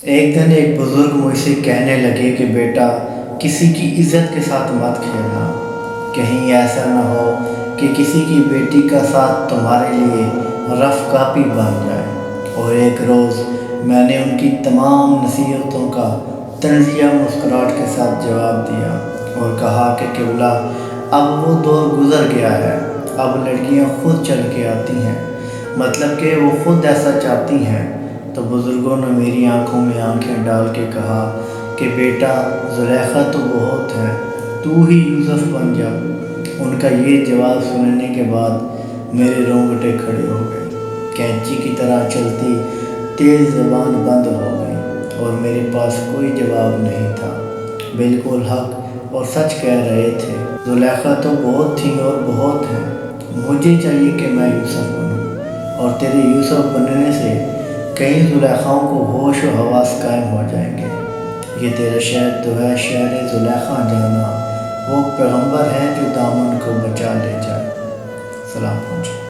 ایک دن ایک بزرگ مجھ سے کہنے لگے کہ بیٹا، کسی کی عزت کے ساتھ مت کھیلنا، کہیں ایسا نہ ہو کہ کسی کی بیٹی کا ساتھ تمہارے لیے رف کاپی بن جائے۔ اور ایک روز میں نے ان کی تمام نصیحتوں کا طنزیہ مسکراہٹ کے ساتھ جواب دیا اور کہا کہ قبلہ، اب وہ دور گزر گیا ہے، اب لڑکیاں خود چل کے آتی ہیں، مطلب کہ وہ خود ایسا چاہتی ہیں۔ تو بزرگوں نے میری آنکھوں میں آنکھیں ڈال کے کہا کہ بیٹا، زلیخا تو بہت ہے، تو ہی یوسف بن جا۔ ان کا یہ جواب سننے کے بعد میرے رونگٹے کھڑے ہو گئے، کینچی کی طرح چلتی تیز زبان بند ہو گئی اور میرے پاس کوئی جواب نہیں تھا۔ بالکل حق اور سچ کہہ رہے تھے، زلیخا تو بہت تھی اور بہت ہے۔ مجھے چاہیے کہ میں یوسف بنوں، اور تیرے یوسف بننے سے کئی زلیخاؤں کو ہوش و حواس قائم ہو جائیں گے۔ یہ تیرا شہر تو ہے شہر زلیخا جانا، وہ پیغمبر ہے جو دامن کو بچا لے جائے۔ سلام۔